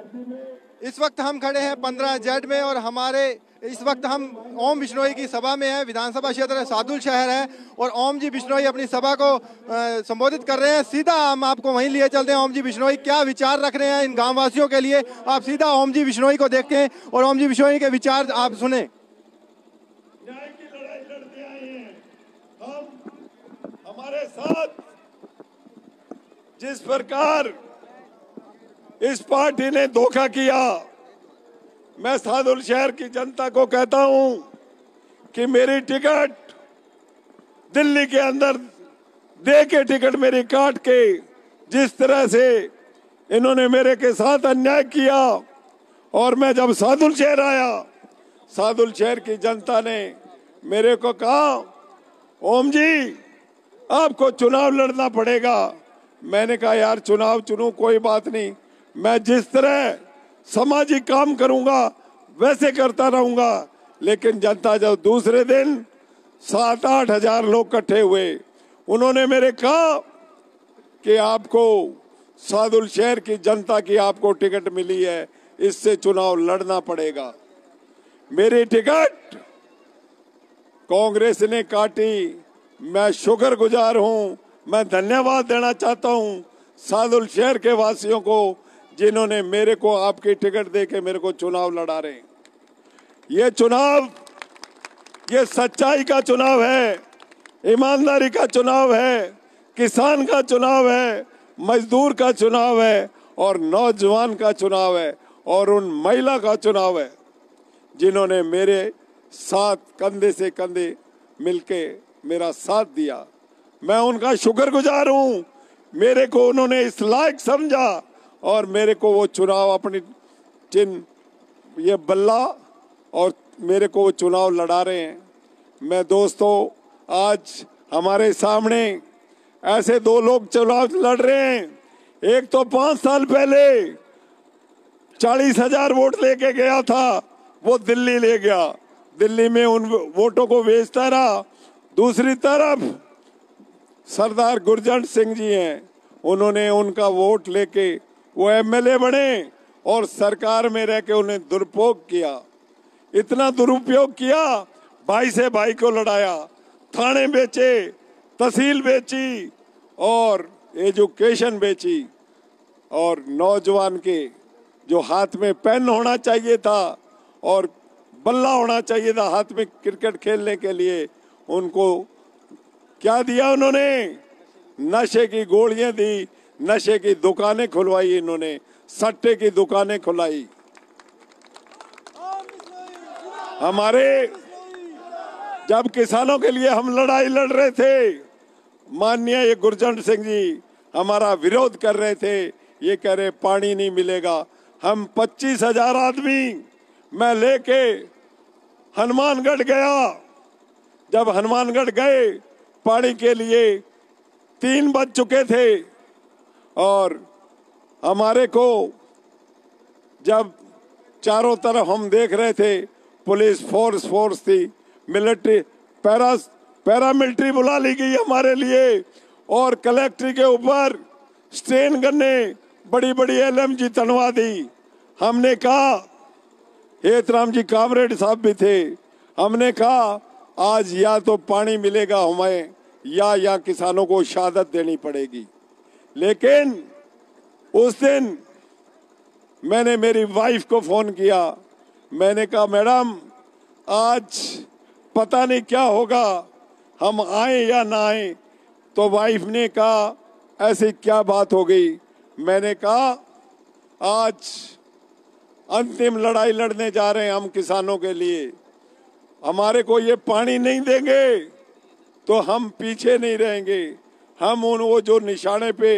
इस वक्त हम खड़े हैं 15Z में और हमारे इस वक्त हम ओम बिश्नोई की सभा में हैं। विधानसभा क्षेत्र सादुल शहर है और ओम जी बिश्नोई अपनी सभा को संबोधित कर रहे हैं। सीधा हम आपको वहीं लिए चलते हैं। ओम जी बिश्नोई क्या विचार रख रहे हैं इन गांव वासियों के लिए, आप सीधा ओम जी बिश्नोई को देखते हैं और ओम जी बिश्नोई के विचार आप सुने। न्याय की लड़ाई लड़ते आए हैं हम। हमारे साथ जिस प्रकार इस पार्टी ने धोखा किया, मैं सादुल शहर की जनता को कहता हूं कि मेरी टिकट दिल्ली के अंदर दे के टिकट मेरी काट के जिस तरह से इन्होंने मेरे के साथ अन्याय किया, और मैं जब सादुल शहर आया, सादुल शहर की जनता ने मेरे को कहा ओम जी आपको चुनाव लड़ना पड़ेगा। मैंने कहा यार चुनाव चुनूं कोई बात नहीं, मैं जिस तरह सामाजिक काम करूंगा वैसे करता रहूंगा। लेकिन जनता जब दूसरे दिन 7-8 हजार लोग इकट्ठे हुए, उन्होंने मेरे कहा कि आपको सादुल शहर की जनता की आपको टिकट मिली है, इससे चुनाव लड़ना पड़ेगा। मेरी टिकट कांग्रेस ने काटी, मैं शुक्रगुजार हूं, मैं धन्यवाद देना चाहता हूं सादुल शहर के वासियों को जिन्होंने मेरे को आपकी टिकट देके मेरे को चुनाव लड़ा रहे। ये चुनाव ये सच्चाई का चुनाव है, ईमानदारी का चुनाव है, किसान का चुनाव है, मजदूर का चुनाव है और नौजवान का चुनाव है और उन महिला का चुनाव है जिन्होंने मेरे साथ कंधे से कंधे मिलके मेरा साथ दिया। मैं उनका शुक्रगुजार हूं। मेरे को उन्होंने इस लायक समझा और मेरे को वो चुनाव अपनी चिन्ह ये बल्ला और मेरे को वो चुनाव लड़ा रहे हैं। मैं दोस्तों आज हमारे सामने ऐसे दो लोग चुनाव लड़ रहे हैं। एक तो 5 साल पहले 40,000 वोट लेके गया था, वो दिल्ली ले गया, दिल्ली में उन वोटों को बेचता रहा। दूसरी तरफ सरदार गुरजंट सिंह जी हैं, उन्होंने उनका वोट लेके वो एमएलए बने और सरकार में रह के उन्हें दुरुपयोग किया। इतना दुरुपयोग किया, भाई से भाई को लड़ाया, थाने बेचे, तहसील बेची और एजुकेशन बेची। और नौजवान के जो हाथ में पेन होना चाहिए था और बल्ला होना चाहिए था हाथ में क्रिकेट खेलने के लिए, उनको क्या दिया उन्होंने? नशे की गोलियां दी, नशे की दुकानें खुलवाई, इन्होंने सट्टे की दुकानें खुलाई। हमारे जब किसानों के लिए हम लड़ाई लड़ रहे थे, माननीय ये गुरजंट सिंह जी हमारा विरोध कर रहे थे, ये कह रहे पानी नहीं मिलेगा। हम 25,000 आदमी मैं लेके हनुमानगढ़ गया। जब हनुमानगढ़ गए पानी के लिए 3 बज चुके थे और हमारे को जब चारों तरफ हम देख रहे थे, पुलिस फोर्स थी, मिलिट्री पैरामिलिट्री बुला ली गई हमारे लिए और कलेक्ट्री के ऊपर स्ट्रेन गन्ने बड़ी बड़ी LMG तनवा दी। हमने कहा, हेतराम जी कामरेड साहब भी थे, हमने कहा आज या तो पानी मिलेगा हमें या किसानों को शहादत देनी पड़ेगी। लेकिन उस दिन मैंने मेरी वाइफ को फोन किया, मैंने कहा मैडम आज पता नहीं क्या होगा, हम आए या ना आए। तो वाइफ ने कहा ऐसी क्या बात हो गई? मैंने कहा आज अंतिम लड़ाई लड़ने जा रहे हैं हम किसानों के लिए, हमारे को ये पानी नहीं देंगे तो हम पीछे नहीं रहेंगे। हम उन वो जो निशाने पे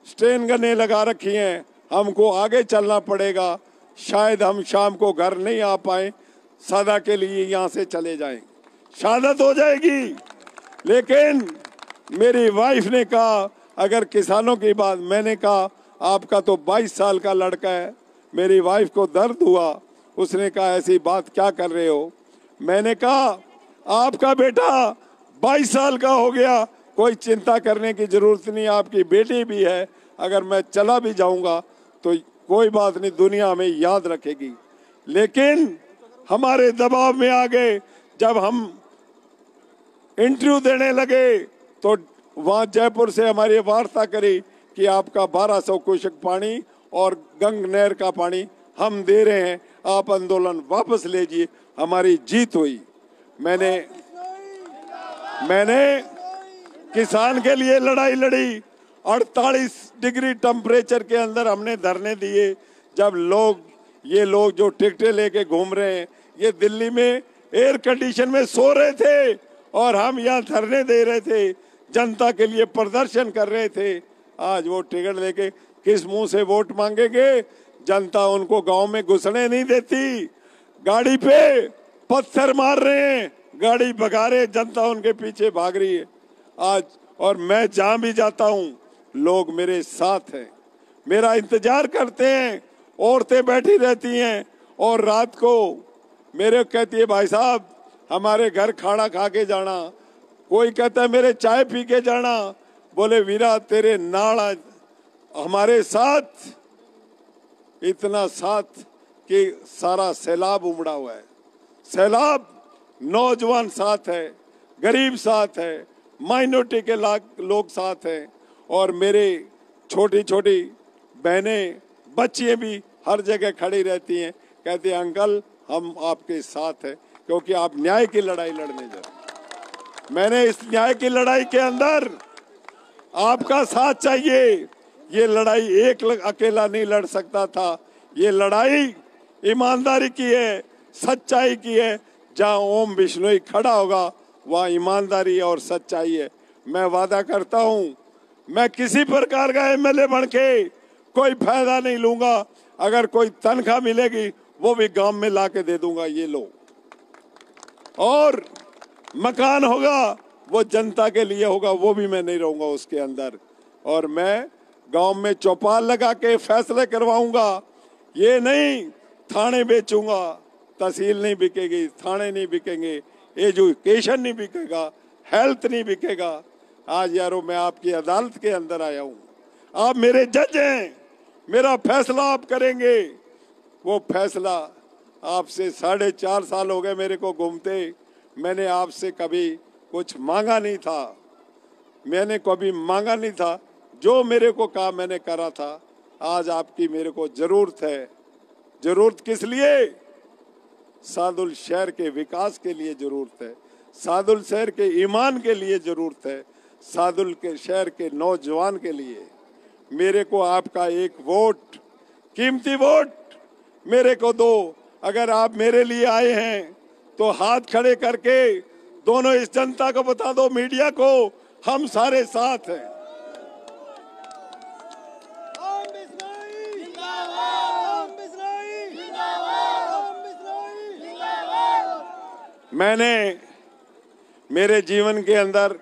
स्ट्रेन गन्ने लगा रखी हैं, हमको आगे चलना पड़ेगा। शायद हम शाम को घर नहीं आ पाए, सदा के लिए यहाँ से चले जाएं, शहादत हो जाएगी। लेकिन मेरी वाइफ ने कहा अगर किसानों की बात, मैंने कहा आपका तो 22 साल का लड़का है। मेरी वाइफ को दर्द हुआ, उसने कहा ऐसी बात क्या कर रहे हो? मैंने कहा आपका बेटा 22 साल का हो गया, कोई चिंता करने की जरूरत नहीं, आपकी बेटी भी है, अगर मैं चला भी जाऊंगा तो कोई बात नहीं, दुनिया हमें याद रखेगी। लेकिन हमारे दबाव में आ गए, जब हम इंटरव्यू देने लगे तो वहां जयपुर से हमारी वार्ता करी कि आपका 1200 क्यूसेक पानी और गंग नहर का पानी हम दे रहे हैं, आप आंदोलन वापस लीजिए। हमारी जीत हुई। मैंने किसान के लिए लड़ाई लड़ी। 48 डिग्री टेम्परेचर के अंदर हमने धरने दिए। जब ये लोग जो टिकटें लेके घूम रहे हैं, ये दिल्ली में एयर कंडीशन में सो रहे थे और हम यहाँ धरने दे रहे थे, जनता के लिए प्रदर्शन कर रहे थे। आज वो टिकट लेके किस मुंह से वोट मांगेंगे? जनता उनको गांव में घुसने नहीं देती, गाड़ी पे पत्थर मार रहे हैं, गाड़ी भगा रहे, जनता उनके पीछे भाग रही है आज। और मैं जहां भी जाता हूं, लोग मेरे साथ हैं, मेरा इंतजार करते हैं। औरतें बैठी रहती हैं और रात को मेरे कहती है, भाई साहब हमारे घर खाना खा के जाना। कोई कहता है मेरे चाय पी के जाना। बोले वीरा तेरे नाल हमारे साथ, इतना साथ कि सारा सैलाब उमड़ा हुआ है। सैलाब, नौजवान साथ है, गरीब साथ है, माइनॉरिटी के लोग साथ हैं, और मेरे छोटी छोटी बहनें बच्चियां भी हर जगह खड़ी रहती हैं, कहती हैं अंकल हम आपके साथ हैं, क्योंकि आप न्याय की लड़ाई लड़ने जा रहे हैं। मैंने इस न्याय की लड़ाई के अंदर आपका साथ चाहिए। ये लड़ाई एक अकेला नहीं लड़ सकता था। ये लड़ाई ईमानदारी की है, सच्चाई की है। जहां ओम बिश्नोई खड़ा होगा वहां ईमानदारी और सच्चाई है। मैं वादा करता हूं, मैं किसी प्रकार का एमएलए बन के कोई फायदा नहीं लूंगा। अगर कोई तनख्वाह मिलेगी वो भी गांव में ला के दे दूंगा, ये लो। और मकान होगा वो जनता के लिए होगा, वो भी मैं नहीं रहूंगा उसके अंदर। और मैं गांव में चौपाल लगा के फैसले करवाऊंगा। ये नहीं थाने बेचूंगा, तहसील नहीं बिकेगी, थाने नहीं बिकेंगे, एजुकेशन नहीं बिकेगा, हेल्थ नहीं बिकेगा। आज यारों मैं आपकी अदालत के अंदर आया हूँ, आप मेरे जज हैं, मेरा फैसला आप करेंगे। वो फैसला आपसे 4.5 साल हो गए मेरे को घूमते। मैंने आपसे कभी कुछ मांगा नहीं था, मैंने कभी मांगा नहीं था। जो मेरे को कहा मैंने करा था। आज आपकी मेरे को जरूरत है। जरूरत किस लिए? सादुल शहर के विकास के लिए जरूरत है, सादुल शहर के ईमान के लिए जरूरत है, सादुल के शहर के नौजवान के लिए। मेरे को आपका एक वोट, कीमती वोट मेरे को दो। अगर आप मेरे लिए आए हैं तो हाथ खड़े करके दोनों इस जनता को बता दो, मीडिया को, हम सारे साथ हैं। मैंने मेरे जीवन के अंदर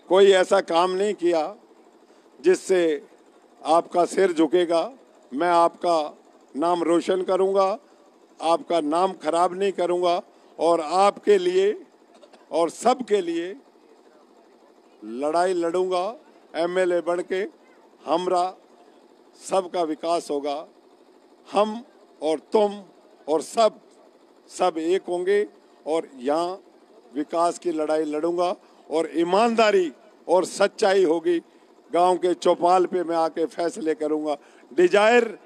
कोई ऐसा काम नहीं किया जिससे आपका सिर झुकेगा। मैं आपका नाम रोशन करूंगा, आपका नाम खराब नहीं करूंगा, और आपके लिए और सब के लिए लड़ाई लड़ूंगा। एमएलए बन के हमरा सबका विकास होगा। हम और तुम और सब एक होंगे, और यहाँ विकास की लड़ाई लड़ूंगा। और ईमानदारी और सच्चाई होगी। गांव के चौपाल पे मैं आके फैसले करूंगा। डिजायर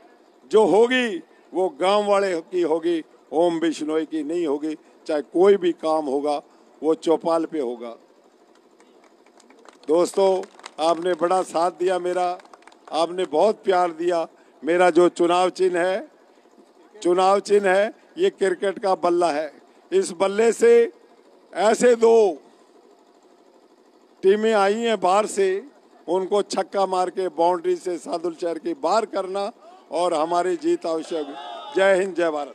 जो होगी वो गांव वाले की होगी, ओम बिश्नोई की नहीं होगी। चाहे कोई भी काम होगा वो चौपाल पे होगा। दोस्तों, आपने बड़ा साथ दिया मेरा, आपने बहुत प्यार दिया। मेरा जो चुनाव चिन्ह है ये क्रिकेट का बल्ला है। इस बल्ले से ऐसे 2 टीमें आई हैं बाहर से, उनको छक्का मार के बाउंड्री से सादुल शहर की बाहर करना, और हमारी जीत आवश्यक। जय हिंद, जय भारत।